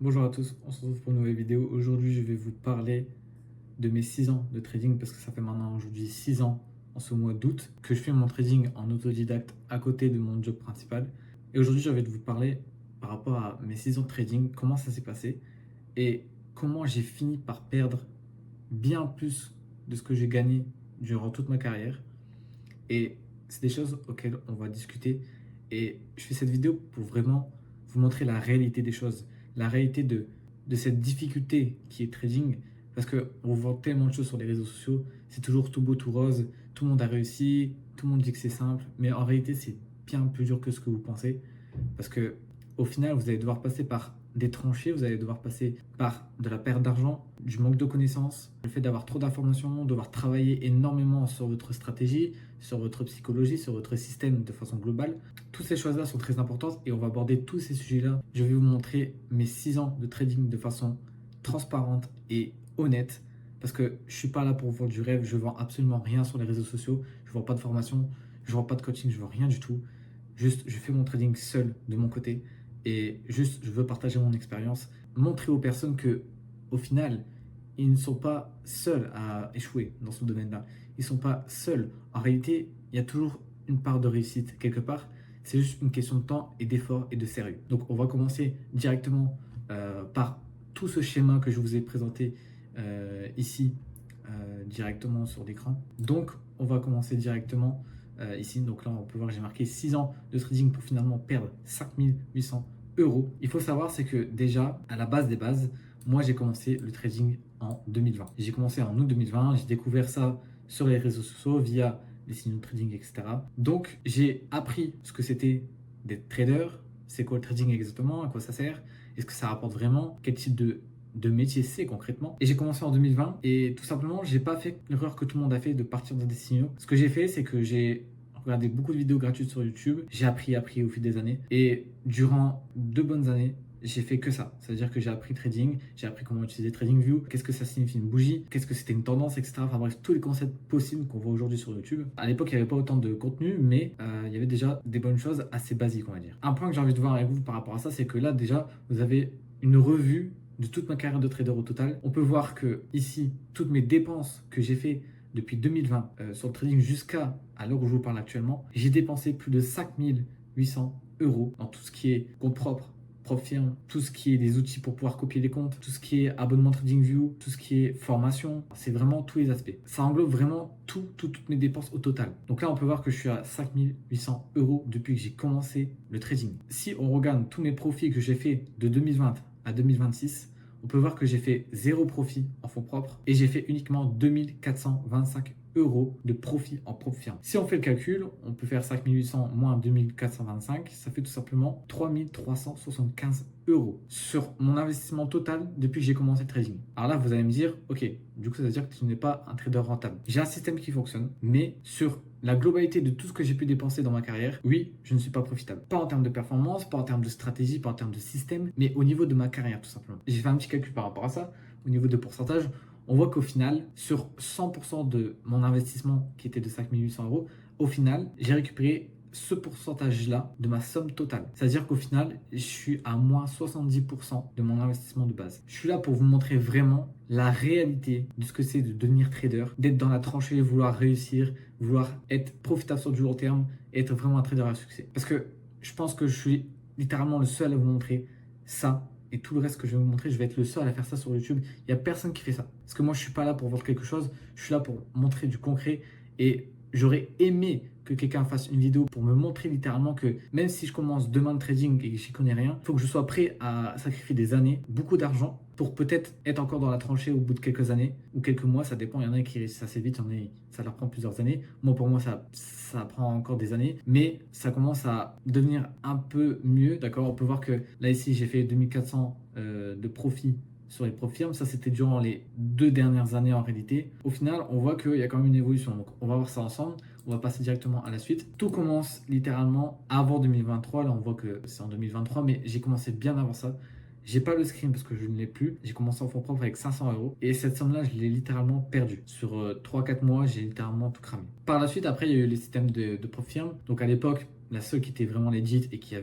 Bonjour à tous, on se retrouve pour une nouvelle vidéo. Aujourd'hui, je vais vous parler de mes 6 ans de trading parce que ça fait maintenant aujourd'hui 6 ans en ce mois d'août que je fais mon trading en autodidacte à côté de mon job principal. Et aujourd'hui, j'ai envie de vous parler par rapport à mes 6 ans de trading, comment ça s'est passé et comment j'ai fini par perdre bien plus de ce que j'ai gagné durant toute ma carrière. Et c'est des choses auxquelles on va discuter. Et je fais cette vidéo pour vraiment vous montrer la réalité des choses, la réalité de cette difficulté qui est trading. Parce qu'on voit tellement de choses sur les réseaux sociaux, c'est toujours tout beau, tout rose, tout le monde a réussi, tout le monde dit que c'est simple, mais en réalité, c'est bien plus dur que ce que vous pensez. Parce que au final, vous allez devoir passer par des tranchées, vous allez devoir passer par de la perte d'argent, du manque de connaissances, le fait d'avoir trop d'informations, devoir travailler énormément sur votre stratégie, sur votre psychologie, sur votre système de façon globale. Toutes ces choses-là sont très importantes et on va aborder tous ces sujets-là. Je vais vous montrer mes 6 ans de trading de façon transparente et honnête parce que je ne suis pas là pour vous vendre du rêve, je ne vends absolument rien sur les réseaux sociaux, je ne vends pas de formation, je ne vends pas de coaching, je ne vends rien du tout. Juste, je fais mon trading seul de mon côté et juste, je veux partager mon expérience, montrer aux personnes que, au final, ils ne sont pas seuls à échouer dans ce domaine-là. Ils ne sont pas seuls. En réalité, il y a toujours une part de réussite quelque part. C'est juste une question de temps et d'effort et de sérieux. Donc, on va commencer directement par tout ce schéma que je vous ai présenté ici, directement sur l'écran. Donc, on va commencer directement ici. Donc là, on peut voir que j'ai marqué 6 ans de trading pour finalement perdre 5800 euros. Il faut savoir, c'est que déjà, à la base des bases, moi, j'ai commencé le trading en 2020. J'ai commencé en août 2020. J'ai découvert ça sur les réseaux sociaux via les signaux de trading, etc. Donc, j'ai appris ce que c'était d'être trader. C'est quoi le trading exactement? À quoi ça sert? Est-ce que ça rapporte vraiment? Quel type de métier c'est concrètement. Et j'ai commencé en 2020 et tout simplement, j'ai pas fait l'erreur que tout le monde a fait de partir dans des signaux. Ce que j'ai fait, c'est que j'ai regardé beaucoup de vidéos gratuites sur YouTube. J'ai appris au fil des années. Et durant 2 bonnes années, j'ai fait que ça. C'est-à-dire que j'ai appris trading, j'ai appris comment utiliser TradingView, qu'est-ce que ça signifie une bougie, qu'est-ce que c'était une tendance, etc. Enfin bref, tous les concepts possibles qu'on voit aujourd'hui sur YouTube. À l'époque, il n'y avait pas autant de contenu, mais il y avait déjà des bonnes choses assez basiques, on va dire. Un point que j'ai envie de voir avec vous par rapport à ça, c'est que là, déjà, vous avez une revue de toute ma carrière de trader au total. On peut voir que ici, toutes mes dépenses que j'ai fait depuis 2020 sur le trading jusqu'à l'heure où je vous parle actuellement, j'ai dépensé plus de 5800 euros dans tout ce qui est compte propre, propre firme, tout ce qui est des outils pour pouvoir copier les comptes, tout ce qui est abonnement TradingView, tout ce qui est formation. C'est vraiment tous les aspects. Ça englobe vraiment toutes mes dépenses au total. Donc là, on peut voir que je suis à 5800 euros depuis que j'ai commencé le trading. Si on regarde tous mes profits que j'ai fait de 2020 à 2026, on peut voir que j'ai fait 0 profit en fonds propres et j'ai fait uniquement 2425 euros de profit en propre firme. Si on fait le calcul, on peut faire 5800 moins 2425, ça fait tout simplement 3375 euros sur mon investissement total depuis que j'ai commencé le trading. Alors là, vous allez me dire, ok, du coup, ça veut dire que tu n'es pas un trader rentable. J'ai un système qui fonctionne, mais sur la globalité de tout ce que j'ai pu dépenser dans ma carrière, oui, je ne suis pas profitable. Pas en termes de performance, pas en termes de stratégie, pas en termes de système, mais au niveau de ma carrière, tout simplement. J'ai fait un petit calcul par rapport à ça. Au niveau de pourcentage, on voit qu'au final, sur 100% de mon investissement qui était de 5800 euros, au final, j'ai récupéré ce pourcentage-là de ma somme totale. C'est-à-dire qu'au final, je suis à moins 70% de mon investissement de base. Je suis là pour vous montrer vraiment la réalité de ce que c'est de devenir trader, d'être dans la tranchée, vouloir réussir, vouloir être profitable sur du long terme et être vraiment un trader à succès. Parce que je pense que je suis littéralement le seul à vous montrer ça. Et tout le reste que je vais vous montrer, je vais être le seul à faire ça sur YouTube. Il n'y a personne qui fait ça. Parce que moi, je ne suis pas là pour vendre quelque chose. Je suis là pour montrer du concret. Et j'aurais aimé que quelqu'un fasse une vidéo pour me montrer littéralement que même si je commence demain le trading et que j'y connais rien, il faut que je sois prêt à sacrifier des années, beaucoup d'argent, pour peut-être être encore dans la tranchée au bout de quelques années ou quelques mois, ça dépend. Il y en a qui réussissent assez vite, il y en a, ça leur prend plusieurs années. Moi, pour moi, ça prend encore des années, mais ça commence à devenir un peu mieux, d'accord. On peut voir que là, ici, j'ai fait 2400 de profit sur les profs firmes. Ça, c'était durant les 2 dernières années en réalité. Au final, on voit qu'il y a quand même une évolution. Donc, on va voir ça ensemble. On va passer directement à la suite. Tout commence littéralement avant 2023. Là, on voit que c'est en 2023, mais j'ai commencé bien avant ça. J'ai pas le screen parce que je ne l'ai plus. J'ai commencé en fonds propres avec 500 euros. Et cette somme-là, je l'ai littéralement perdue. Sur 3-4 mois, j'ai littéralement tout cramé. Par la suite, après, il y a eu les systèmes de prof firme. Donc à l'époque, la seule qui était vraiment legit et qui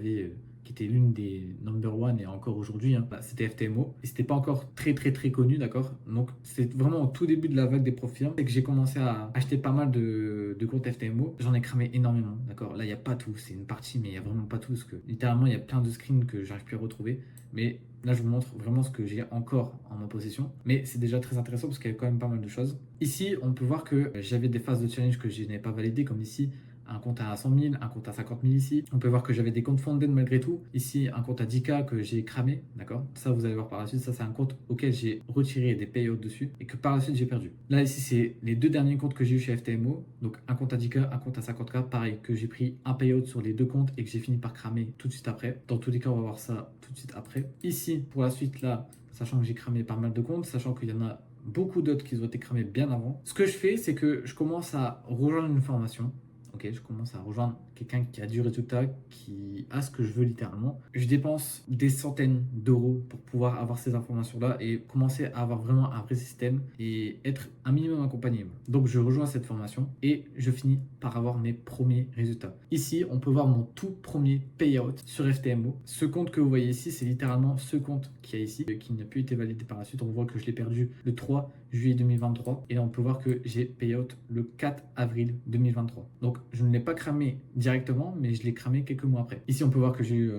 qui était l'une des number one et encore aujourd'hui, hein, bah, c'était FTMO. Et c'était pas encore très connu, d'accord? Donc c'est vraiment au tout début de la vague des profs firmes, c'est que j'ai commencé à acheter pas mal de comptes FTMO. J'en ai cramé énormément, d'accord? Là, il n'y a pas tout, c'est une partie, mais il n'y a vraiment pas tout, parce que littéralement, il y a plein de screens que j'arrive plus à retrouver. Mais là, je vous montre vraiment ce que j'ai encore en ma possession. Mais c'est déjà très intéressant parce qu'il y a quand même pas mal de choses. Ici, on peut voir que j'avais des phases de challenge que je n'avais pas validées, comme ici, un compte à 100 000, un compte à 50 000 ici. On peut voir que j'avais des comptes funded malgré tout. Ici, un compte à 10K que j'ai cramé, d'accord? Ça, vous allez voir par la suite. Ça, c'est un compte auquel j'ai retiré des payouts dessus et que par la suite, j'ai perdu. Là, ici, c'est les deux derniers comptes que j'ai eu chez FTMO. Donc, un compte à 10K, un compte à 50K. Pareil, que j'ai pris un payout sur les deux comptes et que j'ai fini par cramer tout de suite après. Dans tous les cas, on va voir ça tout de suite après. Ici, pour la suite, là, sachant que j'ai cramé pas mal de comptes, sachant qu'il y en a beaucoup d'autres qui ont été cramés bien avant. Ce que je fais, c'est que je commence à rejoindre une formation. Ok, je commence à rejoindre quelqu'un qui a du résultat, qui a ce que je veux littéralement. Je dépense des centaines d'euros pour pouvoir avoir ces informations-là et commencer à avoir vraiment un vrai système et être un minimum accompagné. Donc je rejoins cette formation et je finis par avoir mes premiers résultats. Ici, on peut voir mon tout premier payout sur FTMO. Ce compte que vous voyez ici, c'est littéralement ce compte qui est ici, qui n'a plus été validé par la suite. On voit que je l'ai perdu le 3 juillet 2023 et là, on peut voir que j'ai payout le 4 avril 2023. Donc je ne l'ai pas cramé directement, mais je l'ai cramé quelques mois après. Ici, on peut voir que j'ai eu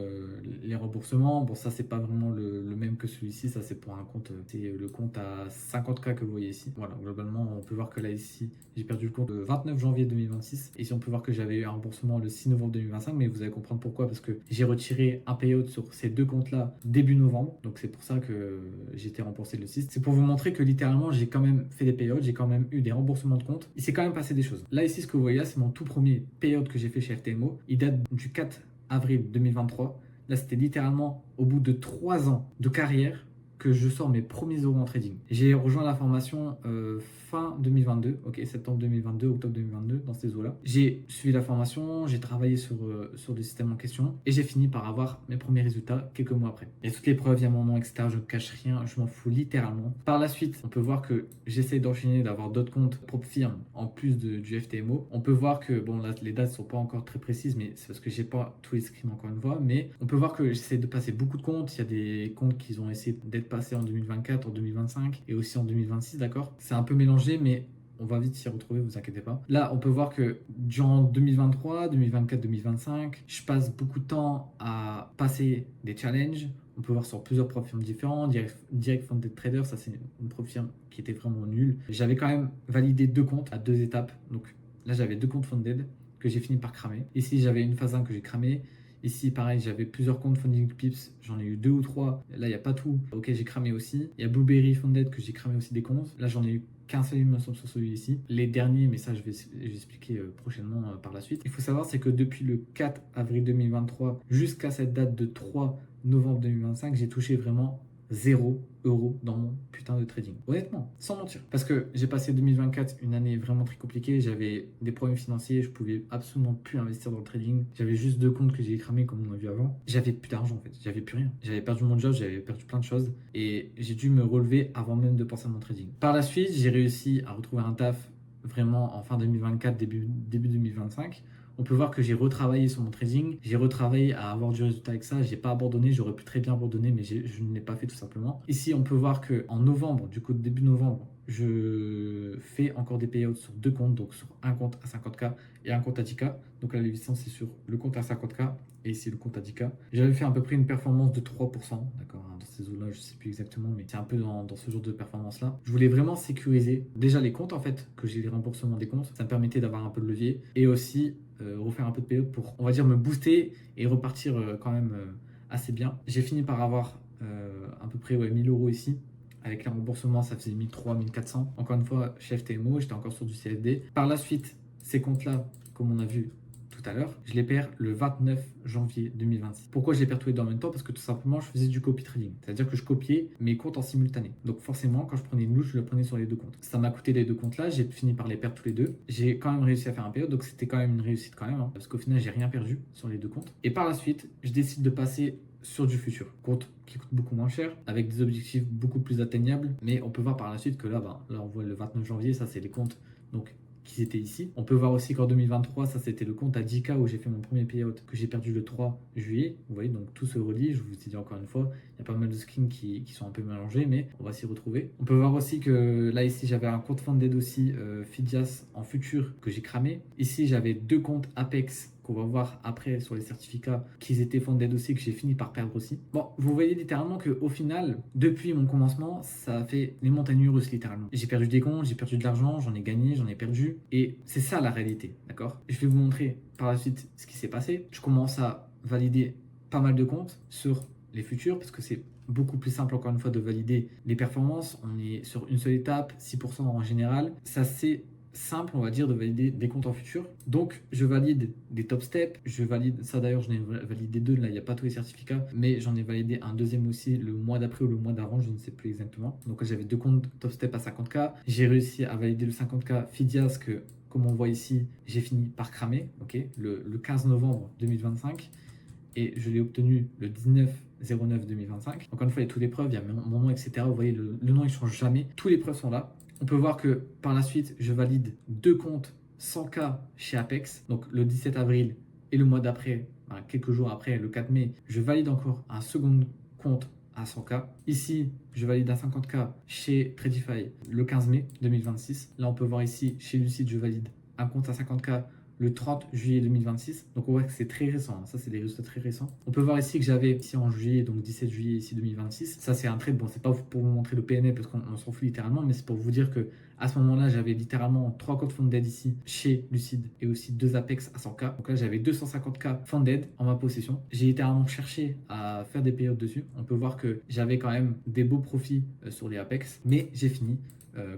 les remboursements. Bon, ça, c'est pas vraiment le même que celui-ci. Ça, c'est pour un compte, c'est le compte à 50K que vous voyez ici. Voilà, globalement, on peut voir que là, ici, j'ai perdu le compte le 29 janvier 2026. Ici, on peut voir que j'avais eu un remboursement le 6 novembre 2025, mais vous allez comprendre pourquoi, parce que j'ai retiré un payout sur ces deux comptes-là début novembre. Donc, c'est pour ça que j'ai été remboursé le 6. C'est pour vous montrer que littéralement, j'ai quand même fait des payouts, j'ai quand même eu des remboursements de compte. Il s'est quand même passé des choses. Là, ici, ce que vous voyez là, c'est mon tout premier payout que j'ai fait chez FTMO. Il date du 4 avril 2023. Là, c'était littéralement au bout de 3 ans de carrière que je sors mes premiers euros en trading. J'ai rejoint la formation fin 2022, ok, septembre 2022, octobre 2022, dans ces eaux-là. J'ai suivi la formation, j'ai travaillé sur le système en question et j'ai fini par avoir mes premiers résultats quelques mois après. Il y a toutes les preuves, il y a mon nom, etc. Je ne cache rien, je m'en fous littéralement. Par la suite, on peut voir que j'essaie d'enchaîner, d'avoir d'autres comptes propres firmes en plus du FTMO. On peut voir que, bon, là, les dates ne sont pas encore très précises, mais c'est parce que j'ai pas tous les screens encore une fois, mais on peut voir que j'essaie de passer beaucoup de comptes. Il y a des comptes qui ont essayé d'être passés en 2024, en 2025 et aussi en 2026, d'accord? C'est un peu mélangé, mais on va vite s'y retrouver, vous inquiétez pas. Là, on peut voir que durant 2023, 2024, 2025, je passe beaucoup de temps à passer des challenges. On peut voir sur plusieurs profs firmes différents. Direct Funded Trader, ça c'est une prof firme qui était vraiment nulle. J'avais quand même validé deux comptes à deux étapes. Donc là, j'avais deux comptes funded que j'ai fini par cramer. Ici, j'avais une phase 1 que j'ai cramé. Ici, pareil, j'avais plusieurs comptes Funding Pips, j'en ai eu 2 ou 3. Là, il n'y a pas tout. Ok, j'ai cramé aussi. Il y a Blueberry Funded que j'ai cramé aussi des comptes. Là, j'en ai eu qu'un seul, il me semble, sur celui-ci. Les derniers, mais ça, je vais expliquer prochainement par la suite. Il faut savoir, c'est que depuis le 4 avril 2023 jusqu'à cette date de 3 novembre 2025, j'ai touché vraiment 0 € dans mon putain de trading. Honnêtement, sans mentir. Parce que j'ai passé 2024 une année vraiment très compliquée. J'avais des problèmes financiers. Je pouvais absolument plus investir dans le trading. J'avais juste deux comptes que j'ai cramés comme on a vu avant. J'avais plus d'argent en fait. J'avais plus rien. J'avais perdu mon job. J'avais perdu plein de choses. Et j'ai dû me relever avant même de penser à mon trading. Par la suite, j'ai réussi à retrouver un taf vraiment en fin 2024, début 2025. On peut voir que j'ai retravaillé sur mon trading, j'ai retravaillé à avoir du résultat avec ça, j'ai pas abandonné, j'aurais pu très bien abandonner, mais je ne l'ai pas fait tout simplement. Ici, on peut voir que en novembre, du coup début novembre, je fais encore des payouts sur deux comptes, donc sur un compte à 50K et un compte à 10K. Donc là, les licences, c'est sur le compte à 50K et ici le compte à 10K. J'avais fait à peu près une performance de 3%, d'accord, hein, dans ces eaux-là, je sais plus exactement, mais c'est un peu dans ce genre de performance-là. Je voulais vraiment sécuriser déjà les comptes en fait, que j'ai les remboursements des comptes, ça me permettait d'avoir un peu de levier et aussi refaire un peu de payout pour, on va dire, me booster et repartir quand même assez bien. J'ai fini par avoir à peu près 1000 € ici. Avec les remboursements, ça faisait 1300, 1400. Encore une fois, chez FTMO, j'étais encore sur du CFD. Par la suite, ces comptes-là, comme on a vu tout à l'heure, je les perds le 29 janvier 2026. Pourquoi je les perds tous les deux en même temps? Parce que tout simplement, je faisais du copy trading. C'est-à-dire que je copiais mes comptes en simultané. Donc forcément, quand je prenais une louche, je le prenais sur les deux comptes. Ça m'a coûté les deux comptes-là. J'ai fini par les perdre tous les deux. J'ai quand même réussi à faire un payout. Donc c'était quand même une réussite quand même. Hein, parce qu'au final, j'ai rien perdu sur les deux comptes. Et par la suite, je décide de passer sur du futur, compte qui coûte beaucoup moins cher, avec des objectifs beaucoup plus atteignables. Mais on peut voir par la suite que là, là on voit le 29 janvier, ça c'est les comptes donc qu'ils étaient ici. On peut voir aussi qu'en 2023, ça c'était le compte à 10K où j'ai fait mon premier payout que j'ai perdu le 3 juillet. Vous voyez, donc tout se relie. Je vous ai dit encore une fois, il y a pas mal de skins qui sont un peu mélangés, mais on va s'y retrouver. On peut voir aussi que là, ici, j'avais un compte funded aussi, Phidias en futur que j'ai cramé. Ici, j'avais 2 comptes Apex qu'on va voir après sur les certificats qu'ils étaient funded aussi, que j'ai fini par perdre aussi. Bon, vous voyez littéralement qu'au final, depuis mon commencement, ça a fait les montagnes russes littéralement. J'ai perdu des comptes, j'ai perdu de l'argent, j'en ai gagné, j'en ai perdu. Et c'est ça la réalité, d'accord? Je vais vous montrer par la suite ce qui s'est passé. Je commence à valider pas mal de comptes sur les futurs parce que c'est beaucoup plus simple encore une fois de valider les performances. On est sur une seule étape, 6% en général. Ça c'est simple, on va dire, de valider des comptes en futur. Donc, je valide des top steps. Je valide ça d'ailleurs, j'en ai validé 2. Là, il n'y a pas tous les certificats, mais j'en ai validé un deuxième aussi le mois d'après ou le mois d'avant, je ne sais plus exactement. Donc, j'avais 2 comptes top step à 50K. J'ai réussi à valider le 50K Phidias que, comme on voit ici, j'ai fini par cramer, ok, le 15 novembre 2025. Et je l'ai obtenu le 19/09/2025. Encore une fois, il y a toutes les preuves, il y a mon nom, etc. Vous voyez, le nom, il ne change jamais. Tous les preuves sont là. On peut voir que par la suite, je valide 2 comptes 100K chez Apex. Donc le 17 avril et le mois d'après, quelques jours après, le 4 mai, je valide encore un second compte à 100K. Ici, je valide un 50K chez Tradify le 15 mai 2026. Là, on peut voir ici, chez Lucid, je valide un compte à 50K le 30 juillet 2026. Donc on voit que c'est très récent, ça c'est des résultats très récents. On peut voir ici que j'avais ici en juillet, donc 17 juillet ici 2026. Ça c'est un trade, bon c'est pas pour vous montrer le PNL parce qu'on s'en fout littéralement, mais c'est pour vous dire que à ce moment-là j'avais littéralement 3 comptes funded ici chez Lucid et aussi 2 Apex à 100K. Donc là j'avais 250K funded en ma possession. J'ai littéralement cherché à faire des payouts dessus. On peut voir que j'avais quand même des beaux profits sur les Apex, mais j'ai fini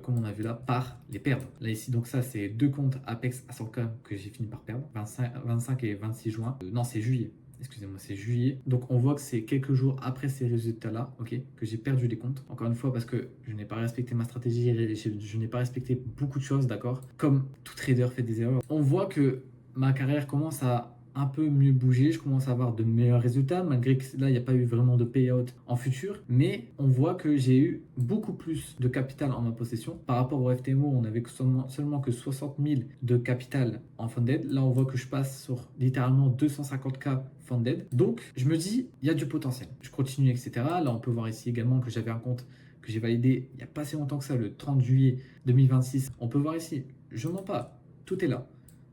comme on a vu là, par les perdre. Là ici, donc ça c'est 2 comptes Apex à 100K que j'ai fini par perdre, 25 et 26 juin. Non, c'est juillet. Excusez-moi, c'est juillet. Donc on voit que c'est quelques jours après ces résultats-là, ok, que j'ai perdu des comptes. Encore une fois, parce que je n'ai pas respecté ma stratégie, je n'ai pas respecté beaucoup de choses, d'accord. Comme tout trader fait des erreurs. On voit que ma carrière commence à un peu mieux bouger, je commence à avoir de meilleurs résultats, malgré que là, il n'y a pas eu vraiment de payout en futur, mais on voit que j'ai eu beaucoup plus de capital en ma possession. Par rapport au FTMO, on avait seulement que 60 000 de capital en funded. Là, on voit que je passe sur littéralement 250K funded. Donc, je me dis, il y a du potentiel. Je continue, etc. Là, on peut voir ici également que j'avais un compte que j'ai validé il n'y a pas si longtemps que ça, le 30 juillet 2026. On peut voir ici, je ne mens pas, tout est là.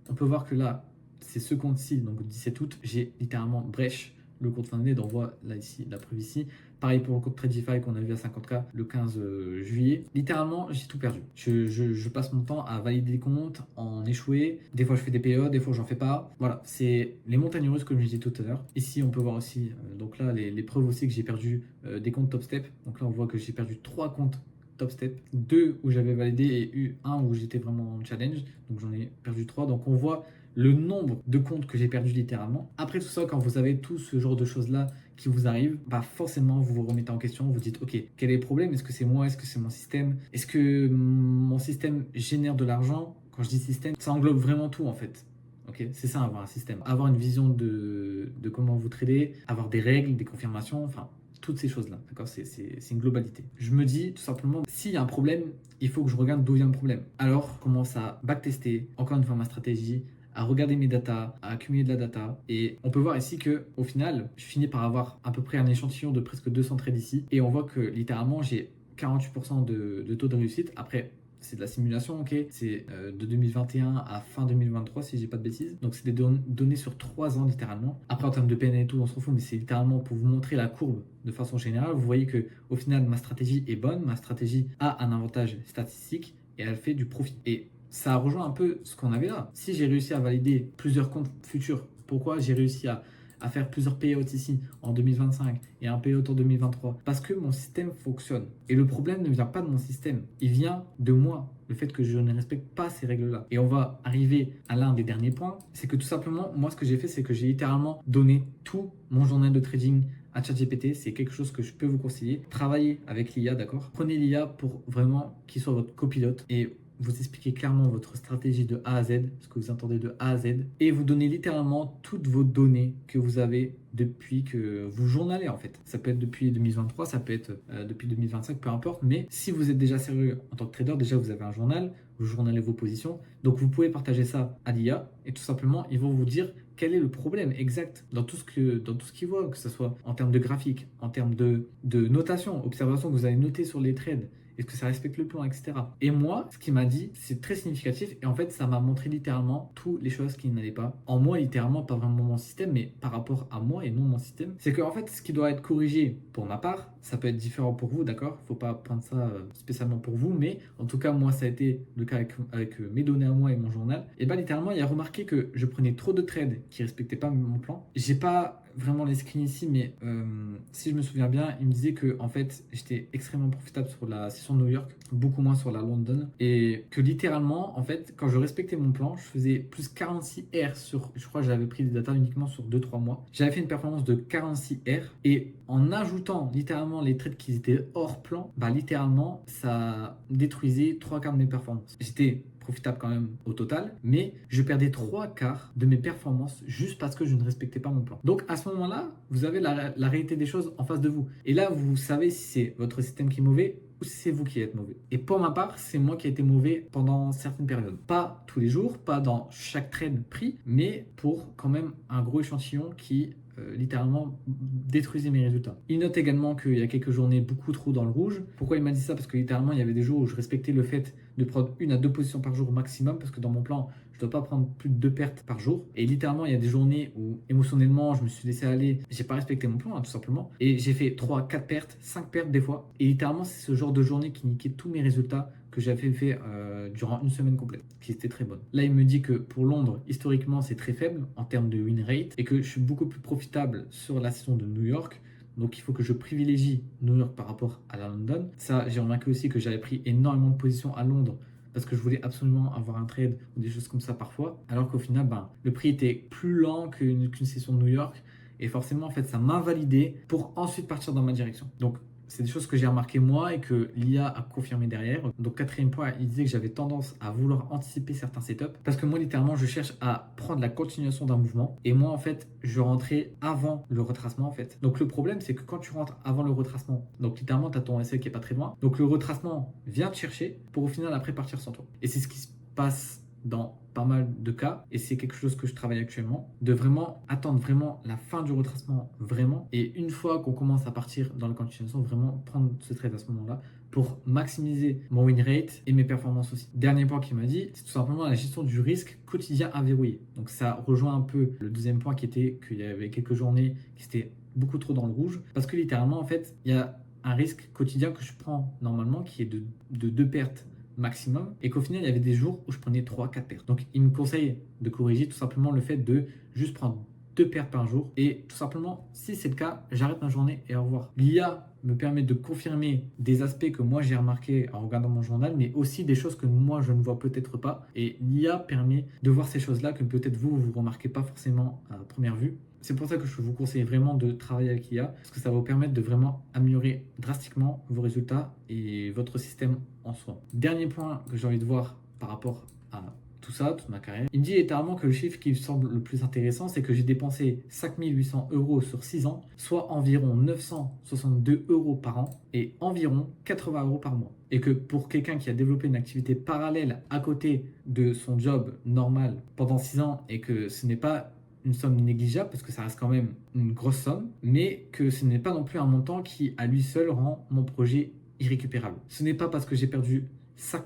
On peut voir que là, c'est ce compte-ci, donc 17 août, j'ai littéralement brèche le compte funded, on voit là ici, la preuve ici. Pareil pour le compte Tradify qu'on a vu à 50K le 15 juillet. Littéralement, j'ai tout perdu. Je passe mon temps à valider des comptes, en échouer. Des fois, je fais des PE, des fois, j'en fais pas. Voilà, c'est les montagnes russes, comme je disais tout à l'heure. Ici, on peut voir aussi, donc là, les preuves aussi que j'ai perdu des comptes top step. Donc là, on voit que j'ai perdu 3 comptes top step, 2 où j'avais validé et eu 1 où j'étais vraiment en challenge. Donc j'en ai perdu 3. Donc on voit le nombre de comptes que j'ai perdu littéralement. Après tout ça, quand vous avez tout ce genre de choses-là qui vous arrivent, bah forcément, vous vous remettez en question, vous dites, ok, quel est le problème? Est-ce que c'est moi? Est-ce que c'est mon système? Est-ce que mon système génère de l'argent? Quand je dis système, ça englobe vraiment tout en fait. Ok, c'est ça, avoir un système. Avoir une vision de comment vous tradez, avoir des règles, des confirmations, enfin, toutes ces choses-là, d'accord, c'est une globalité. Je me dis tout simplement, s'il y a un problème, il faut que je regarde d'où vient le problème. Alors, je commence à backtester, encore une fois, ma stratégie, à regarder mes datas, à accumuler de la data. Et on peut voir ici que au final, je finis par avoir à peu près un échantillon de presque 200 trades ici. Et on voit que littéralement, j'ai 48% de taux de réussite. Après, c'est de la simulation, ok. C'est de 2021 à fin 2023, si j'ai pas de bêtises. Donc, c'est des données sur 3 ans, littéralement. Après, en termes de PNL et tout, on s'en fout, mais c'est littéralement pour vous montrer la courbe de façon générale. Vous voyez que au final, ma stratégie est bonne. Ma stratégie a un avantage statistique et elle fait du profit. Et ça rejoint un peu ce qu'on avait là. Si j'ai réussi à valider plusieurs comptes futurs, pourquoi j'ai réussi à faire plusieurs payouts ici en 2025 et un payout en 2023? Parce que mon système fonctionne. Et le problème ne vient pas de mon système, il vient de moi. Le fait que je ne respecte pas ces règles-là. Et on va arriver à l'un des derniers points, c'est que tout simplement, moi ce que j'ai fait, c'est que j'ai littéralement donné tout mon journal de trading à ChatGPT. C'est quelque chose que je peux vous conseiller. Travaillez avec l'IA, d'accord? Prenez l'IA pour vraiment qu'il soit votre copilote. Et vous expliquer clairement votre stratégie de A à Z, ce que vous entendez de A à Z, et vous donner littéralement toutes vos données que vous avez depuis que vous journalez en fait. Ça peut être depuis 2023, ça peut être depuis 2025, peu importe, mais si vous êtes déjà sérieux en tant que trader, déjà vous avez un journal, vous journalez vos positions, donc vous pouvez partager ça à l'IA et tout simplement ils vont vous dire quel est le problème exact dans tout ce qu'ils voient, que ce soit en termes de graphique, en termes de notation, observation que vous allez noter sur les trades, est-ce que ça respecte le plan, etc. Et moi, ce qu'il m'a dit, c'est très significatif et en fait, ça m'a montré littéralement toutes les choses qui n'allaient pas. En moi, littéralement, pas vraiment mon système, mais par rapport à moi et non mon système. C'est qu'en fait, ce qui doit être corrigé pour ma part, ça peut être différent pour vous, d'accord? Faut pas prendre ça spécialement pour vous, mais en tout cas, moi, ça a été le cas avec mes données à moi et mon journal. Et bah, littéralement, il a remarqué que je prenais trop de trades qui respectaient pas mon plan. J'ai pas vraiment les screens ici, mais si je me souviens bien, il me disait que en fait, j'étais extrêmement profitable sur la session de New York, beaucoup moins sur la London, et que littéralement, en fait, quand je respectais mon plan, je faisais plus 46 R sur, je crois que j'avais pris des datas uniquement sur 2-3 mois. J'avais fait une performance de 46 R, et en ajoutant littéralement les trades qui étaient hors plan, bah littéralement, ça détruisait 3 quarts de mes performances. J'étais profitable quand même au total, mais je perdais 3 quarts de mes performances juste parce que je ne respectais pas mon plan. Donc à ce moment-là, vous avez la réalité des choses en face de vous. Et là, vous savez si c'est votre système qui est mauvais ou si c'est vous qui êtes mauvais. Et pour ma part, c'est moi qui ai été mauvais pendant certaines périodes. Pas tous les jours, pas dans chaque trade pris, mais pour quand même un gros échantillon qui littéralement détruisait mes résultats. Il note également qu'il y a quelques journées beaucoup trop dans le rouge. Pourquoi il m'a dit ça? Parce que littéralement, il y avait des jours où je respectais le fait de prendre 1 à 2 positions par jour maximum, parce que dans mon plan, je ne dois pas prendre plus de 2 pertes par jour. Et littéralement, il y a des journées où émotionnellement, je me suis laissé aller, j'ai pas respecté mon plan, hein, tout simplement. Et j'ai fait 3, 4 pertes, 5 pertes des fois. Et littéralement, c'est ce genre de journée qui niquait tous mes résultats que j'avais fait durant une semaine complète, qui était très bonne. Là, il me dit que pour Londres, historiquement, c'est très faible en termes de win rate et que je suis beaucoup plus profitable sur la session de New York. Donc, il faut que je privilégie New York par rapport à la London. Ça, j'ai remarqué aussi que j'avais pris énormément de positions à Londres parce que je voulais absolument avoir un trade ou des choses comme ça parfois. Alors qu'au final, le prix était plus lent qu'une session de New York. Et forcément, en fait, ça m'a validé pour ensuite partir dans ma direction. Donc, c'est des choses que j'ai remarquées moi et que l'IA a confirmé derrière. Donc, quatrième point, il disait que j'avais tendance à vouloir anticiper certains setups parce que moi, littéralement, je cherche à prendre la continuation d'un mouvement et moi, en fait, je rentrais avant le retracement, en fait. Donc, le problème, c'est que quand tu rentres avant le retracement, donc littéralement, tu as ton essai qui est pas très loin. Donc, le retracement vient te chercher pour au final après partir sans toi. Et c'est ce qui se passe dans pas mal de cas et c'est quelque chose que je travaille actuellement, de vraiment attendre vraiment la fin du retracement vraiment, et une fois qu'on commence à partir dans la continuation, vraiment prendre ce trade à ce moment-là pour maximiser mon win rate et mes performances aussi. Dernier point qu'il m'a dit, c'est tout simplement la gestion du risque quotidien à verrouiller. Donc ça rejoint un peu le deuxième point qui était qu'il y avait quelques journées qui étaient beaucoup trop dans le rouge parce que littéralement en fait il y a un risque quotidien que je prends normalement qui est de 2 pertes maximum et qu'au final il y avait des jours où je prenais 3-4 pertes. Donc il me conseille de corriger tout simplement le fait de juste prendre 2 pertes par jour et tout simplement si c'est le cas, j'arrête ma journée et au revoir. L'IA me permet de confirmer des aspects que moi j'ai remarqués en regardant mon journal, mais aussi des choses que moi je ne vois peut-être pas, et l'IA permet de voir ces choses là que peut-être vous remarquez pas forcément à première vue. C'est pour ça que je vous conseille vraiment de travailler avec l'IA, parce que ça va vous permettre de vraiment améliorer drastiquement vos résultats et votre système en soi. Dernier point que j'ai envie de voir par rapport à tout ça, toute ma carrière. Il me dit littéralement que le chiffre qui me semble le plus intéressant, c'est que j'ai dépensé 5 800 € sur 6 ans, soit environ 962 € par an et environ 80 € par mois. Et que pour quelqu'un qui a développé une activité parallèle à côté de son job normal pendant 6 ans et que ce n'est pas une somme négligeable parce que ça reste quand même une grosse somme, mais que ce n'est pas non plus un montant qui à lui seul rend mon projet irrécupérable. Ce n'est pas parce que j'ai perdu 5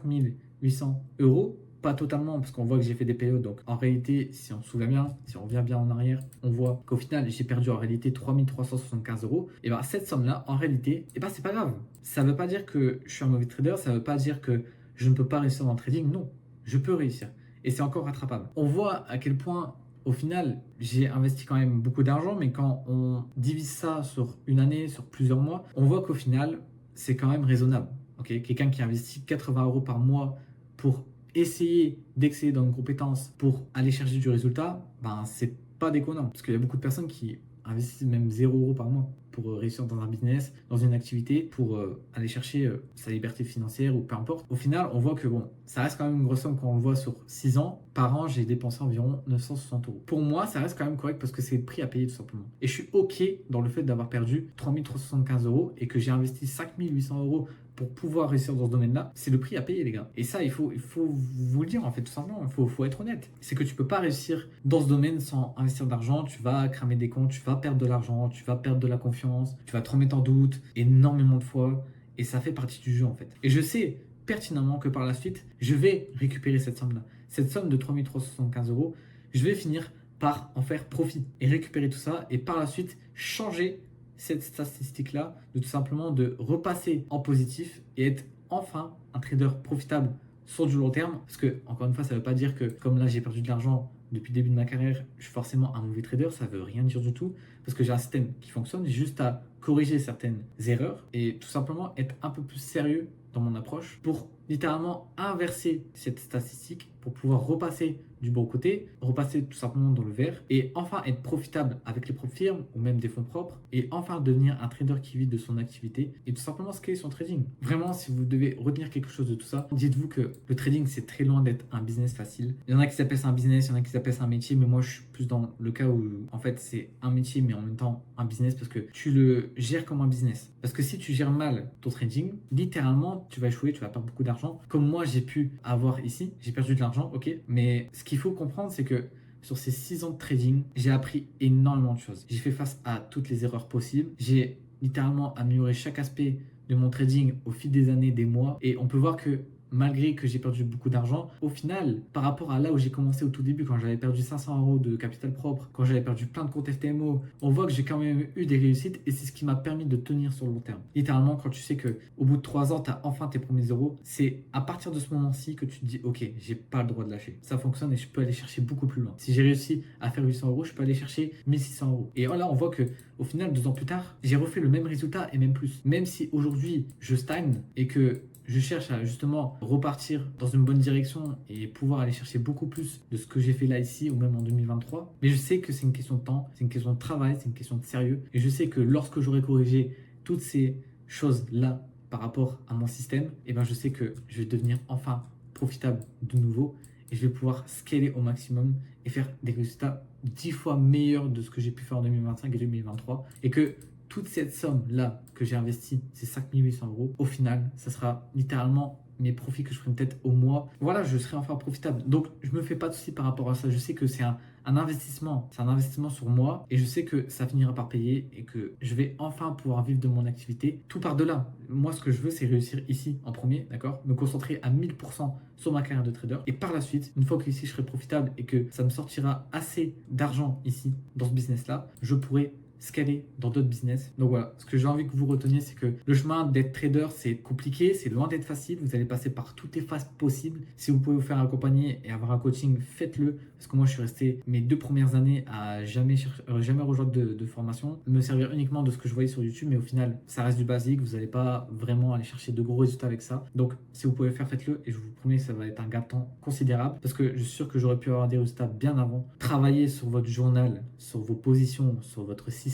800 €, pas totalement parce qu'on voit que j'ai fait des périodes, donc en réalité si on se souvient bien, si on revient bien en arrière, on voit qu'au final j'ai perdu en réalité 3 375 €, et bien cette somme là en réalité, et ben c'est pas grave. Ça veut pas dire que je suis un mauvais trader, ça veut pas dire que je ne peux pas réussir dans le trading, non, je peux réussir et c'est encore rattrapable. On voit à quel point au final, j'ai investi quand même beaucoup d'argent, mais quand on divise ça sur une année, sur plusieurs mois, on voit qu'au final, c'est quand même raisonnable. Okay, quelqu'un qui investit 80 € par mois pour essayer d'exceller dans une compétence, pour aller chercher du résultat, ben c'est pas déconnant. Parce qu'il y a beaucoup de personnes qui investissent même 0 € par mois. pour réussir dans un business, dans une activité, pour aller chercher sa liberté financière ou peu importe. Au final, on voit que bon, ça reste quand même une grosse somme quand on le voit sur 6 ans. Par an, j'ai dépensé environ 960 euros. Pour moi, ça reste quand même correct parce que c'est le prix à payer tout simplement. Et je suis OK dans le fait d'avoir perdu 3375 euros et que j'ai investi 5800 euros pour pouvoir réussir dans ce domaine-là, c'est le prix à payer, les gars. Et ça, il faut vous le dire, en fait, tout simplement. Il faut être honnête. C'est que tu peux pas réussir dans ce domaine sans investir d'argent. Tu vas cramer des comptes, tu vas perdre de l'argent, tu vas perdre de la confiance, tu vas te remettre en doute énormément de fois. Et ça fait partie du jeu, en fait. Et je sais pertinemment que par la suite, je vais récupérer cette somme-là. Cette somme de 3375 euros, je vais finir par en faire profit et récupérer tout ça et par la suite changer cette statistique-là, de tout simplement de repasser en positif et être enfin un trader profitable sur du long terme. Parce que, encore une fois, ça ne veut pas dire que comme là j'ai perdu de l'argent depuis le début de ma carrière, je suis forcément un mauvais trader, ça ne veut rien dire du tout. Parce que j'ai un système qui fonctionne, j'ai juste à corriger certaines erreurs et tout simplement être un peu plus sérieux dans mon approche pour littéralement inverser cette statistique pour pouvoir repasser du bon côté, repasser tout simplement dans le vert et enfin être profitable avec les propres firmes ou même des fonds propres et enfin devenir un trader qui vit de son activité et tout simplement scaler son trading. Vraiment, si vous devez retenir quelque chose de tout ça, dites-vous que le trading c'est très loin d'être un business facile. Il y en a qui s'appellent ça un business, il y en a qui s'appellent ça un métier, mais moi je suis plus dans le cas où en fait c'est un métier mais en même temps un business parce que tu le gères comme un business. Parce que si tu gères mal ton trading, littéralement tu vas échouer, tu vas perdre beaucoup d'argent. Comme moi j'ai pu avoir ici, j'ai perdu de l'argent, ok, mais ce qu'il faut comprendre c'est que sur ces 6 ans de trading, j'ai appris énormément de choses. J'ai fait face à toutes les erreurs possibles. J'ai littéralement amélioré chaque aspect de mon trading au fil des années, des mois. Et on peut voir que malgré que j'ai perdu beaucoup d'argent, au final, par rapport à là où j'ai commencé au tout début, quand j'avais perdu 500 euros de capital propre, quand j'avais perdu plein de comptes FTMO, on voit que j'ai quand même eu des réussites et c'est ce qui m'a permis de tenir sur le long terme. Littéralement, quand tu sais que au bout de 3 ans, tu as enfin tes premiers euros, c'est à partir de ce moment-ci que tu te dis, ok, j'ai pas le droit de lâcher. Ça fonctionne et je peux aller chercher beaucoup plus loin. Si j'ai réussi à faire 800 euros, je peux aller chercher 1600 euros. Et là, on voit que au final, 2 ans plus tard, j'ai refait le même résultat et même plus. Même si aujourd'hui, je stagne et que je cherche à justement repartir dans une bonne direction et pouvoir aller chercher beaucoup plus de ce que j'ai fait là ici ou même en 2023. Mais je sais que c'est une question de temps, c'est une question de travail, c'est une question de sérieux. Et je sais que lorsque j'aurai corrigé toutes ces choses-là par rapport à mon système, et ben je sais que je vais devenir enfin profitable de nouveau et je vais pouvoir scaler au maximum et faire des résultats 10 fois meilleurs de ce que j'ai pu faire en 2025 et 2023. Et que toute cette somme-là que j'ai investie, ces 5800 euros, au final, ça sera littéralement mes profits que je ferai peut-être au mois. Voilà, je serai enfin profitable. Donc, je ne me fais pas de soucis par rapport à ça. Je sais que c'est un investissement. C'est un investissement sur moi et je sais que ça finira par payer et que je vais enfin pouvoir vivre de mon activité tout par-delà. Moi, ce que je veux, c'est réussir ici en premier, d'accord? Me concentrer à 1000% sur ma carrière de trader et par la suite, une fois que ici je serai profitable et que ça me sortira assez d'argent ici dans ce business-là, je pourrai scaler dans d'autres business. Donc voilà, ce que j'ai envie que vous reteniez, c'est que le chemin d'être trader, c'est compliqué, c'est loin d'être facile. Vous allez passer par toutes les phases possibles. Si vous pouvez vous faire accompagner et avoir un coaching, faites-le. Parce que moi, je suis resté mes 2 premières années à jamais rejoindre de formation, me servir uniquement de ce que je voyais sur YouTube. Mais au final, ça reste du basique. Vous n'allez pas vraiment aller chercher de gros résultats avec ça. Donc, si vous pouvez le faire, faites-le. Et je vous promets que ça va être un gain de temps considérable. Parce que je suis sûr que j'aurais pu avoir des résultats bien avant. Travaillez sur votre journal, sur vos positions, sur votre système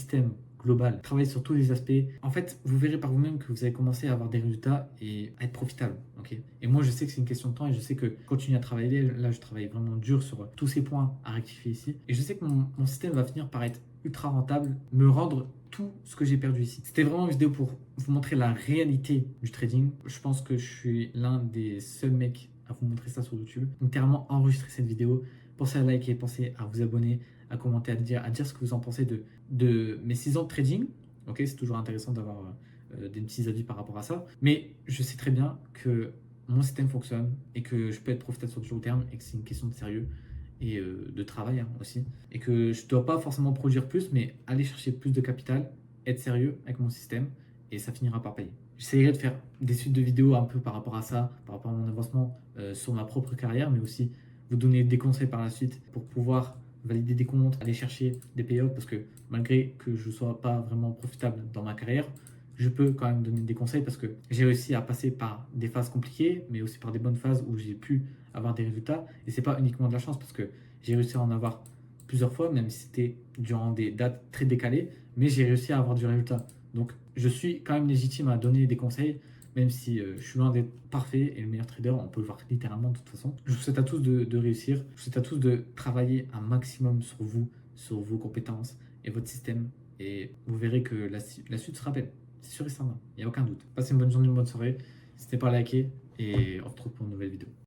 global, travailler sur tous les aspects. En fait, vous verrez par vous-même que vous allez commencer à avoir des résultats et à être profitable. Okay, et moi, je sais que c'est une question de temps et je sais que continuer à travailler, là, je travaille vraiment dur sur tous ces points à rectifier ici. Et je sais que mon système va finir par être ultra rentable, me rendre tout ce que j'ai perdu ici. C'était vraiment une vidéo pour vous montrer la réalité du trading. Je pense que je suis l'un des seuls mecs à vous montrer ça sur YouTube. Littéralement, enregistrer cette vidéo. Pensez à liker, pensez à vous abonner, à commenter, à dire ce que vous en pensez de mes 6 ans de trading. Ok, c'est toujours intéressant d'avoir des petits avis par rapport à ça. Mais je sais très bien que mon système fonctionne et que je peux être profitable sur du long terme et que c'est une question de sérieux et de travail aussi. Et que je ne dois pas forcément produire plus, mais aller chercher plus de capital, être sérieux avec mon système et ça finira par payer. J'essaierai de faire des suites de vidéos un peu par rapport à ça, par rapport à mon avancement sur ma propre carrière, mais aussi vous donner des conseils par la suite pour pouvoir valider des comptes, aller chercher des payouts parce que malgré que je ne sois pas vraiment profitable dans ma carrière, je peux quand même donner des conseils parce que j'ai réussi à passer par des phases compliquées, mais aussi par des bonnes phases où j'ai pu avoir des résultats. Et c'est pas uniquement de la chance parce que j'ai réussi à en avoir plusieurs fois, même si c'était durant des dates très décalées, mais j'ai réussi à avoir du résultat. Donc, je suis quand même légitime à donner des conseils, même si je suis loin d'être parfait et le meilleur trader, on peut le voir littéralement de toute façon. Je vous souhaite à tous de réussir, je vous souhaite à tous de travailler un maximum sur vous, sur vos compétences et votre système, et vous verrez que la suite sera belle. C'est sûr et certain, il n'y a aucun doute. Passez une bonne journée, une bonne soirée. N'hésitez pas à liker et on se retrouve pour une nouvelle vidéo.